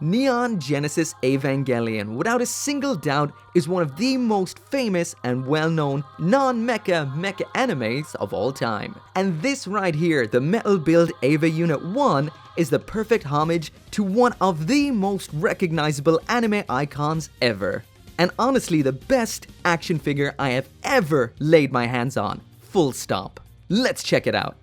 Neon Genesis Evangelion, without a single doubt, is one of the most famous and well-known non-mecha mecha animes of all time. And this right here, the Metal Build EVA Unit 1, is the perfect homage to one of the most recognizable anime icons ever. And honestly, the best action figure I have ever laid my hands on. Full stop. Let's check it out.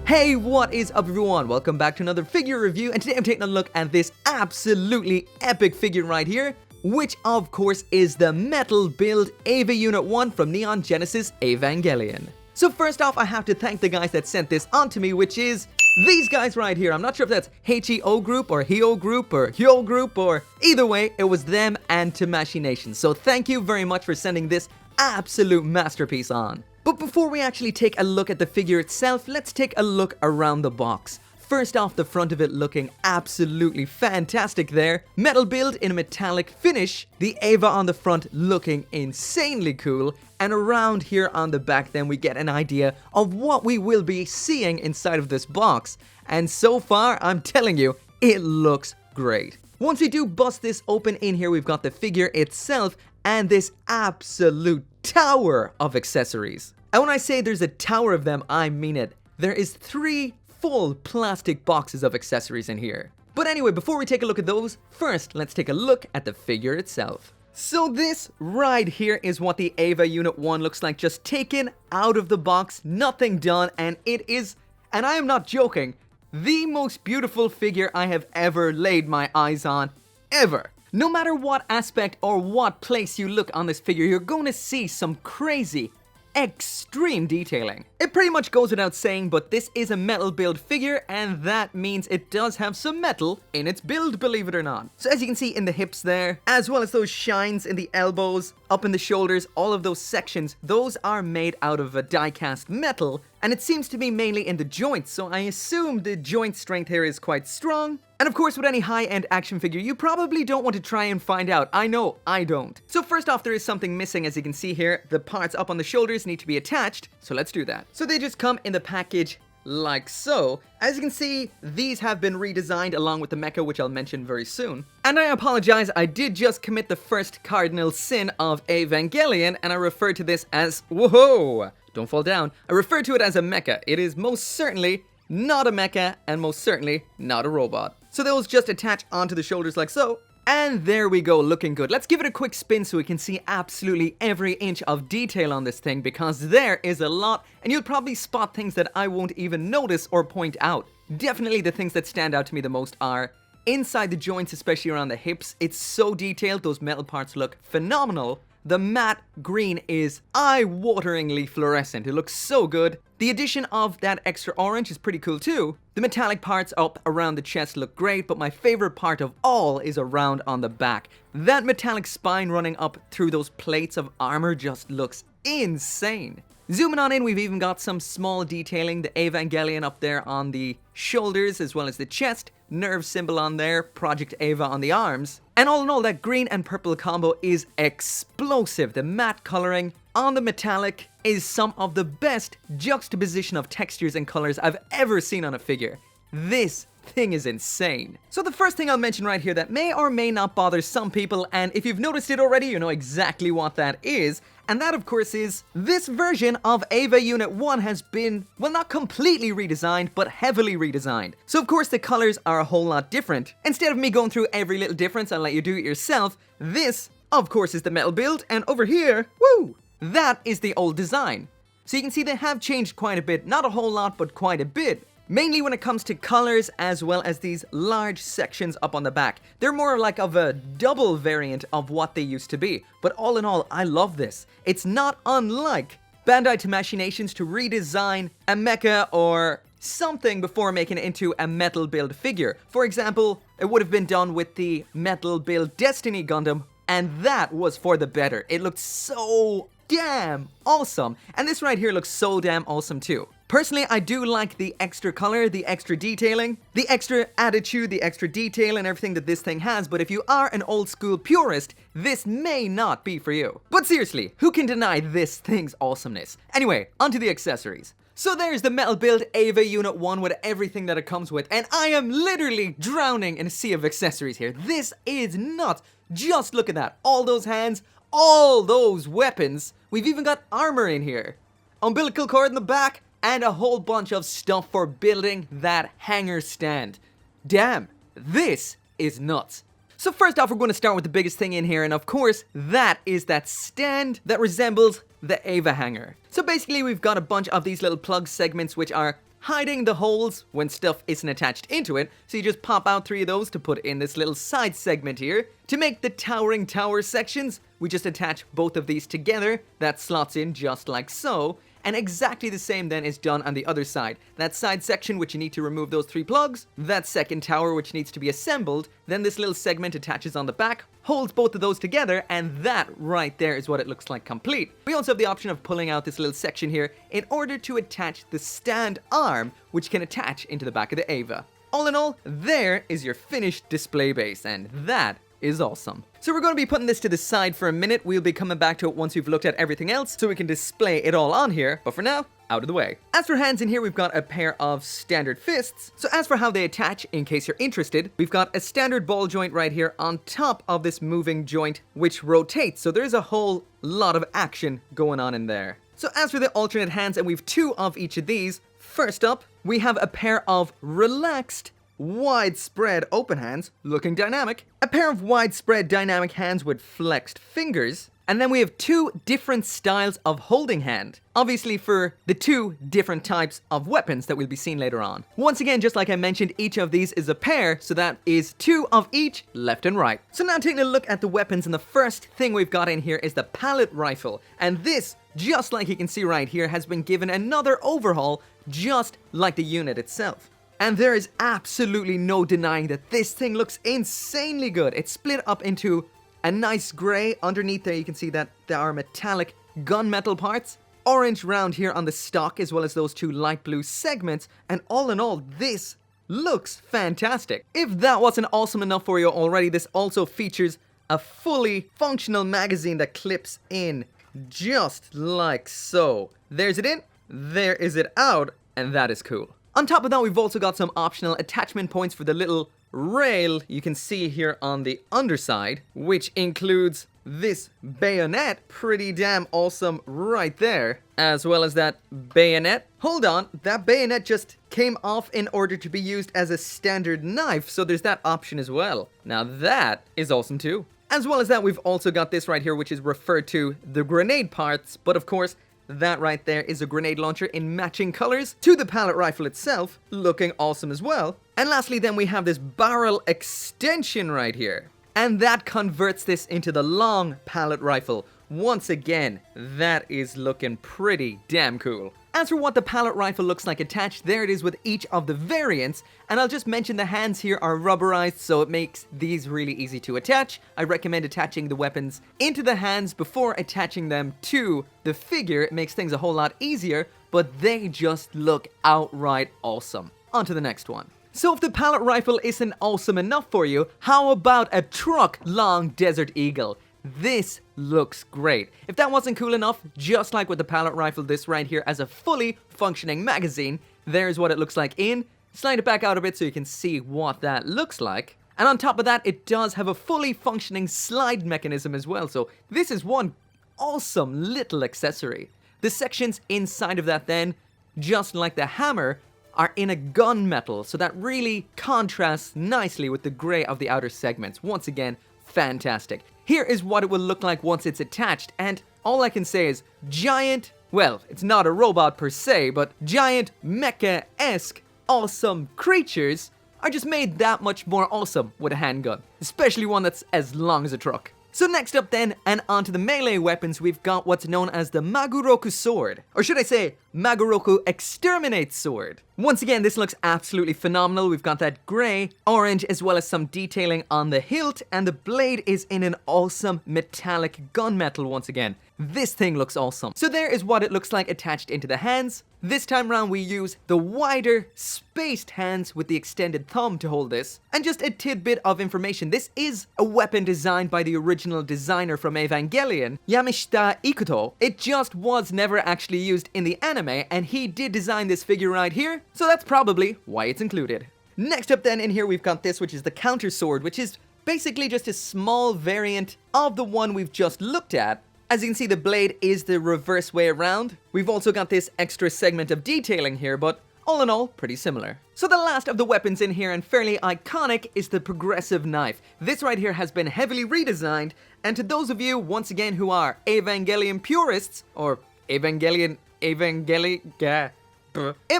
Hey, what is up everyone? Welcome back to another figure review, and today I'm taking a look at this absolutely epic figure right here, which of course is the Metal Build EVA Unit 1 from Neon Genesis Evangelion. So first off, I have to thank the guys that sent this on to me, which is these guys right here. I'm not sure if that's HEO Group or HEO Group or HEO Group, or either way, it was them and Tamashii Nation. So thank you very much for sending this absolute masterpiece on. But before we actually take a look at the figure itself, let's take a look around the box. First off, the front of it looking absolutely fantastic there. Metal build in a metallic finish. The EVA on the front looking insanely cool. And around here on the back then we get an idea of what we will be seeing inside of this box. And so far, I'm telling you, it looks great. Once we do bust this open in here, we've got the figure itself and this absolute tower of accessories. And when I say there's a tower of them, I mean it. There is 3 full plastic boxes of accessories in here. But anyway, before we take a look at those, first let's take a look at the figure itself. So this right here is what the EVA Unit 1 looks like, just taken out of the box, nothing done, and it is, and I am not joking, the most beautiful figure I have ever laid my eyes on, ever. No matter what aspect or what place you look on this figure, you're going to see some crazy, extreme detailing. It pretty much goes without saying, but this is a metal build figure, and that means it does have some metal in its build, believe it or not. So as you can see in the hips there, as well as those shines in the elbows, up in the shoulders, all of those sections, those are made out of a die-cast metal, and it seems to be mainly in the joints, so I assume the joint strength here is quite strong. And of course, with any high-end action figure, you probably don't want to try and find out. I know, I don't. So first off, there is something missing, as you can see here. The parts up on the shoulders need to be attached, so let's do that. So they just come in the package like so. As you can see, these have been redesigned along with the Mecha, which I'll mention very soon. And I apologize, I did just commit the first cardinal sin of Evangelion, and I refer to this as, whoa, don't fall down. I refer to it as a Mecha. It is most certainly not a mecha, and most certainly not a robot. So those just attach onto the shoulders like so. And there we go, looking good. Let's give it a quick spin so we can see absolutely every inch of detail on this thing, because there is a lot, and you'll probably spot things that I won't even notice or point out. Definitely the things that stand out to me the most are inside the joints, especially around the hips. It's so detailed, those metal parts look phenomenal. The matte green is eye-wateringly fluorescent. It looks so good. The addition of that extra orange is pretty cool too. The metallic parts up around the chest look great, but my favorite part of all is around on the back. That metallic spine running up through those plates of armor just looks insane. Zooming on in, we've even got some small detailing, the Evangelion up there on the shoulders as well as the chest, nerve symbol on there, Project Eva on the arms. And all in all, that green and purple combo is explosive. The matte coloring on the metallic is some of the best juxtaposition of textures and colors I've ever seen on a figure. This thing is insane. So the first thing I'll mention right here that may or may not bother some people, and if you've noticed it already, you know exactly what that is, and that of course is this version of EVA Unit 1 has been, well, not completely redesigned, but heavily redesigned. So of course the colors are a whole lot different. Instead of me going through every little difference, I'll let you do it yourself. This, of course, is the metal build, and over here, woo, that is the old design. So you can see they have changed quite a bit, not a whole lot, but quite a bit. Mainly when it comes to colors, as well as these large sections up on the back. They're more like of a double variant of what they used to be. But all in all, I love this. It's not unlike Bandai Tamashii Nations to redesign a mecha or something before making it into a metal build figure. For example, it would have been done with the metal build Destiny Gundam, and that was for the better. It looked so damn awesome. And this right here looks so damn awesome too. Personally, I do like the extra color, the extra detailing, the extra attitude, the extra detail and everything that this thing has, but if you are an old school purist, this may not be for you. But seriously, who can deny this thing's awesomeness? Anyway, onto the accessories. So there's the metal build EVA Unit 1 with everything that it comes with, and I am literally drowning in a sea of accessories here. This is nuts. Just look at that. All those hands, all those weapons. We've even got armor in here. Umbilical cord in the back, and a whole bunch of stuff for building that hangar stand. Damn, this is nuts. So first off, we're going to start with the biggest thing in here, and of course, that is that stand that resembles the EVA hangar. So basically, we've got a bunch of these little plug segments which are hiding the holes when stuff isn't attached into it. So you just pop out 3 of those to put in this little side segment here. To make the towering tower sections, we just attach both of these together. That slots in just like so. And exactly the same then is done on the other side. That side section which you need to remove those 3 plugs, that second tower which needs to be assembled, then this little segment attaches on the back, holds both of those together, and that right there is what it looks like complete. We also have the option of pulling out this little section here in order to attach the stand arm which can attach into the back of the EVA. All in all, there is your finished display base, and that is awesome. So we're going to be putting this to the side for a minute. We'll be coming back to it once we've looked at everything else so we can display it all on here, but for now, out of the way. As for hands in here, we've got a pair of standard fists. So as for how they attach, in case you're interested, we've got a standard ball joint right here on top of this moving joint which rotates, so there's a whole lot of action going on in there. So as for the alternate hands, and we've 2 of each of these, first up, we have a pair of relaxed widespread open hands, looking dynamic, a pair of widespread dynamic hands with flexed fingers, and then we have 2 different styles of holding hand, obviously for the 2 different types of weapons that we'll be seeing later on. Once again, just like I mentioned, each of these is a pair, so that is 2 of each, left and right. So now taking a look at the weapons, and the first thing we've got in here is the pallet rifle, and this, just like you can see right here, has been given another overhaul, just like the unit itself. And there is absolutely no denying that this thing looks insanely good. It's split up into a nice grey. Underneath there you can see that there are metallic gunmetal parts. Orange round here on the stock, as well as those 2 light blue segments. And all in all, this looks fantastic. If that wasn't awesome enough for you already, this also features a fully functional magazine that clips in just like so. There's it in, there is it out, and that is cool. On top of that, we've also got some optional attachment points for the little rail you can see here on the underside, which includes this bayonet, pretty damn awesome right there, as well as that bayonet. Hold on, that bayonet just came off in order to be used as a standard knife, so there's that option as well. Now that is awesome too. As well as that, we've also got this right here, which is referred to the grenade parts, but of course, that right there is a grenade launcher in matching colors to the pallet rifle itself, looking awesome as well. And lastly then, we have this barrel extension right here. And that converts this into the long pallet rifle. Once again, that is looking pretty damn cool. As for what the pallet rifle looks like attached, there it is with each of the variants, and I'll just mention the hands here are rubberized, so it makes these really easy to attach. I recommend attaching the weapons into the hands before attaching them to the figure. It makes things a whole lot easier, but they just look outright awesome. On to the next one. So if the pallet rifle isn't awesome enough for you, how about a truck-long Desert Eagle? This looks great. If that wasn't cool enough, just like with the pallet rifle, this right here as a fully functioning magazine, there's what it looks like in. Slide it back out a bit so you can see what that looks like. And on top of that, it does have a fully functioning slide mechanism as well, so this is one awesome little accessory. The sections inside of that then, just like the hammer, are in a gunmetal, so that really contrasts nicely with the grey of the outer segments. Once again, fantastic. Here is what it will look like once it's attached, and all I can say is giant, well, it's not a robot per se, but giant mecha-esque awesome creatures are just made that much more awesome with a handgun, especially one that's as long as a truck. So next up then, and onto the melee weapons, we've got what's known as the Maguroku Sword. Or should I say, Maguroku Exterminate Sword. Once again, this looks absolutely phenomenal. We've got that grey, orange, as well as some detailing on the hilt, and the blade is in an awesome metallic gunmetal once again. This thing looks awesome. So there is what it looks like attached into the hands. This time round we use the wider, spaced hands with the extended thumb to hold this. And just a tidbit of information, this is a weapon designed by the original designer from Evangelion, Yamashita Ikuto. It just was never actually used in the anime, and he did design this figure right here, so that's probably why it's included. Next up then in here we've got this, which is the counter sword, which is basically just a small variant of the one we've just looked at. As you can see, the blade is the reverse way around. We've also got this extra segment of detailing here, but all in all, pretty similar. So the last of the weapons in here, and fairly iconic, is the progressive knife. This right here has been heavily redesigned, and to those of you, once again, who are Evangelion purists, or it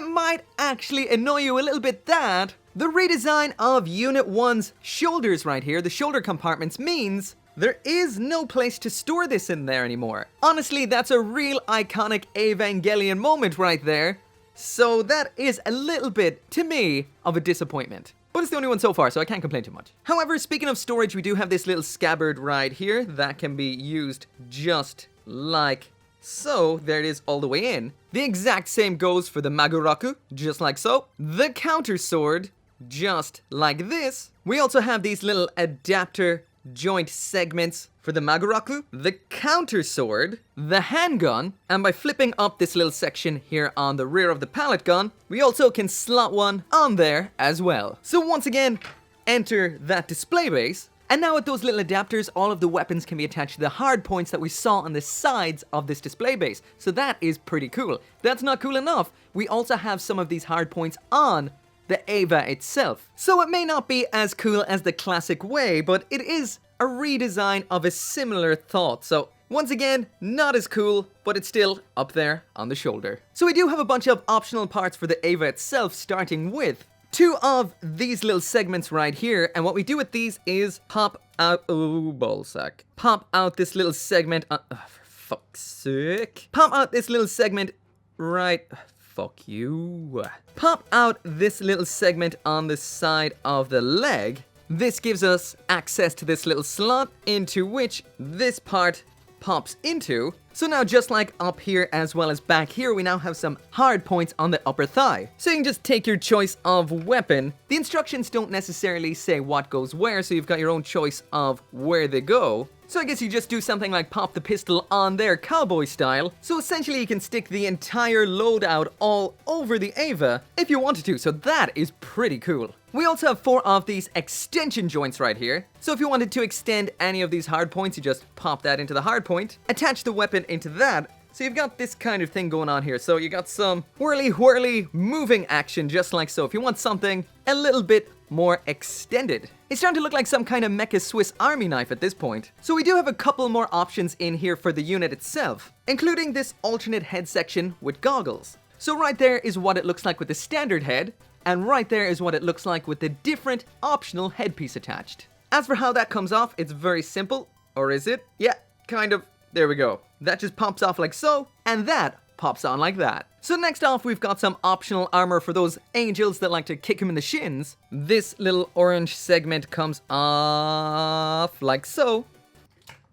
might actually annoy you a little bit that the redesign of Unit 1's shoulders right here, the shoulder compartments, means there is no place to store this in there anymore. Honestly, that's a real iconic Evangelion moment right there. So that is a little bit, to me, of a disappointment. But it's the only one so far, so I can't complain too much. However, speaking of storage, we do have this little scabbard right here that can be used just like so. There it is all the way in. The exact same goes for the Maguraku, just like so. The counter sword, just like this. We also have these little adapter joint segments for the Maguraku, the counter sword, the handgun, and by flipping up this little section here on the rear of the pallet gun, we also can slot one on there as well. So once again, enter that display base. And now with those little adapters, all of the weapons can be attached to the hard points that we saw on the sides of this display base. So that is pretty cool. That's not cool enough. We also have some of these hard points on the EVA itself. So it may not be as cool as the classic way, but it is a redesign of a similar thought. So once again, not as cool, but it's still up there on the shoulder. So we do have a bunch of optional parts for the EVA itself, starting with two of these little segments right here. And what we do with these is pop out, oh, ballsack. Pop out this little segment, for fuck's sake. Pop out this little segment right, fuck you. Pop out this little segment on the side of the leg. This gives us access to this little slot into which this part pops into. So now just like up here as well as back here, we now have some hard points on the upper thigh. So you can just take your choice of weapon. The instructions don't necessarily say what goes where, so you've got your own choice of where they go. So I guess you just do something like pop the pistol on there, cowboy style. So essentially you can stick the entire loadout all over the EVA if you wanted to, so that is pretty cool. We also have 4 of these extension joints right here. So if you wanted to extend any of these hard points, you just pop that into the hard point, attach the weapon into that. So you've got this kind of thing going on here. So you got some whirly moving action just like so. If you want something a little bit more extended. It's starting to look like some kind of Mecha Swiss Army knife at this point. So we do have a couple more options in here for the unit itself, including this alternate head section with goggles. So right there is what it looks like with the standard head, and right there is what it looks like with the different optional headpiece attached. As for how that comes off, it's very simple. Or is it? Yeah, kind of. There we go. That just pops off like so, and that pops on like that. So next off, we've got some optional armor for those angels that like to kick him in the shins. This little orange segment comes off like so.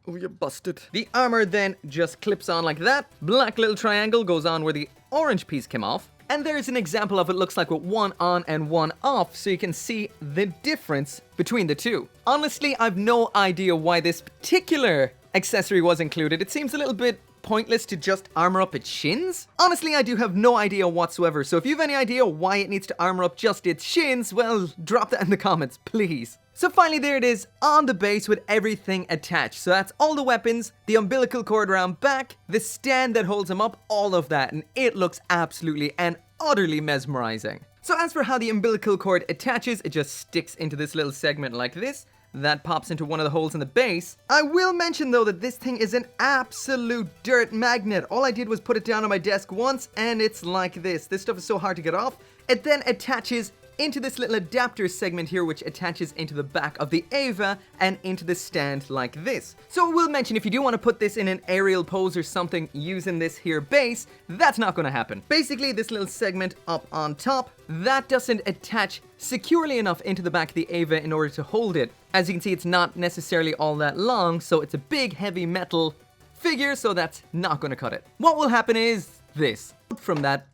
Oh, you busted. The armor then just clips on like that. Black little triangle goes on where the orange piece came off. And there's an example of it looks like with one on and one off, so you can see the difference between the two. Honestly, I've no idea why this particular accessory was included. It seems a little bit pointless to just armor up its shins. Honestly, I do have no idea whatsoever, so if you have any idea why it needs to armor up just its shins, well, drop that in the comments, please. So finally, there it is on the base with everything attached. So that's all the weapons, the umbilical cord around back, the stand that holds them up, all of that, and it looks absolutely and utterly mesmerizing. So as for how the umbilical cord attaches, it just sticks into this little segment like this. That pops into one of the holes in the base. I will mention though that this thing is an absolute dirt magnet. All I did was put it down on my desk once and it's like this. This stuff is so hard to get off. It then attaches into this little adapter segment here, which attaches into the back of the EVA and into the stand like this. So I will mention, if you do want to put this in an aerial pose or something using this here base, that's not going to happen. Basically, this little segment up on top, that doesn't attach securely enough into the back of the EVA in order to hold it. As you can see, it's not necessarily all that long, so it's a big heavy metal figure, so that's not going to cut it. What will happen is this. From that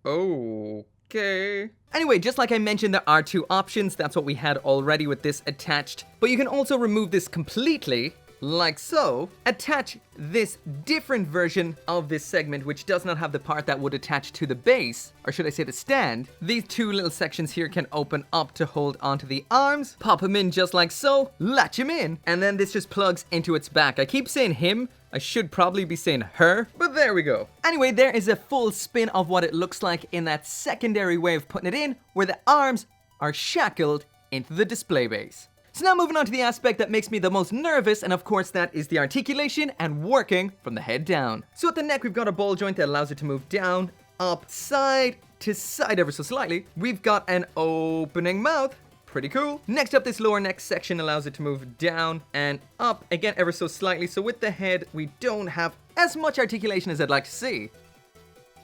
Okay. Anyway, just like I mentioned, there are two options. That's what we had already with this attached. But you can also remove this completely, like so. Attach this different version of this segment, which does not have the part that would attach to the base, or should I say the stand. These two little sections here can open up to hold onto the arms. Pop them in just like so, latch them in, and then this just plugs into its back. I keep saying him. I should probably be saying her, but there we go. Anyway, there is a full spin of what it looks like in that secondary way of putting it in, where the arms are shackled into the display base. So now moving on to the aspect that makes me the most nervous, and of course that is the articulation and working from the head down. So at the neck we've got a ball joint that allows it to move down, up, side to side ever so slightly. We've got an opening mouth. Pretty cool. Next up, this lower neck section allows it to move down and up, again ever so slightly. So with the head, we don't have as much articulation as I'd like to see.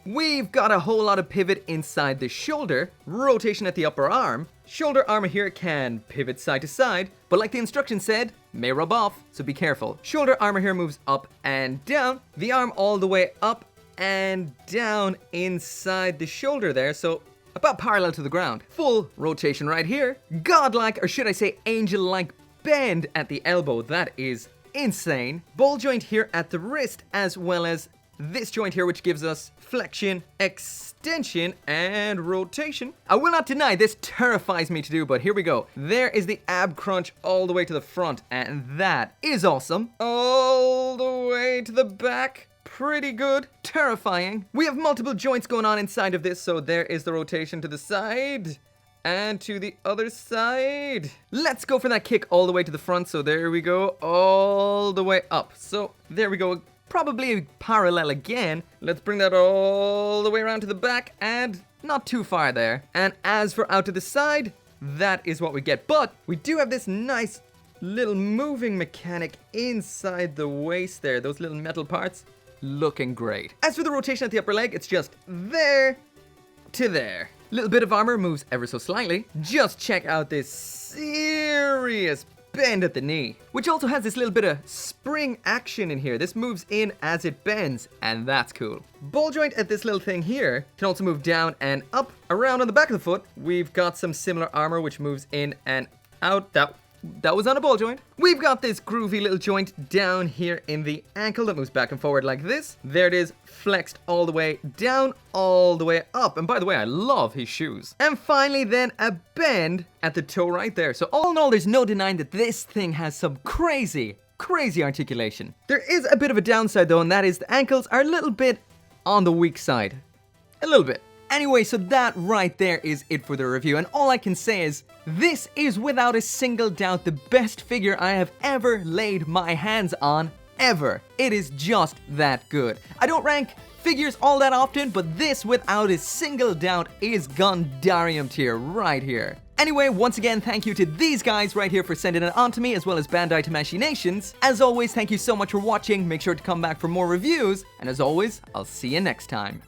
We've got a whole lot of pivot inside the shoulder, rotation at the upper arm. Shoulder armor here can pivot side to side, but like the instruction said, may rub off, so be careful. Shoulder armor here moves up and down, the arm all the way up and down inside the shoulder there, so about parallel to the ground. Full rotation right here. Godlike, or should I say angel-like bend at the elbow. That is insane. Ball joint here at the wrist, as well as this joint here, which gives us flexion, extension, and rotation. I will not deny this terrifies me to do, but here we go. There is the ab crunch all the way to the front, and that is awesome. All the way to the back. Pretty good. Terrifying. We have multiple joints going on inside of this, so there is the rotation to the side and to the other side. Let's go for that kick all the way to the front, so there we go, all the way up. So there we go, probably parallel again. Let's bring that all the way around to the back and not too far there. And as for out to the side, that is what we get. But we do have this nice little moving mechanic inside the waist there, those little metal parts. Looking great. As for the rotation at the upper leg, it's just there to there. Little bit of armor moves ever so slightly. Just check out this serious bend at the knee, which also has this little bit of spring action in here. This moves in as it bends, and that's cool. Ball joint at this little thing here can also move down and up. Around on the back of the foot, we've got some similar armor which moves in and out. That was on a ball joint. We've got this groovy little joint down here in the ankle that moves back and forward like this. There it is, flexed all the way down, all the way up. And by the way, I love his shoes. And finally then a bend at the toe right there. So all in all, there's no denying that this thing has some crazy articulation. There is a bit of a downside though, and that is the ankles are a little bit on the weak side. A little bit. Anyway, so that right there is it for the review, and all I can say is, this is without a single doubt the best figure I have ever laid my hands on, ever. It is just that good. I don't rank figures all that often, but this without a single doubt is Gundarium tier right here. Anyway, once again, thank you to these guys right here for sending it on to me, as well as Bandai Tamashii Nations. As always, thank you so much for watching. Make sure to come back for more reviews, and as always, I'll see you next time.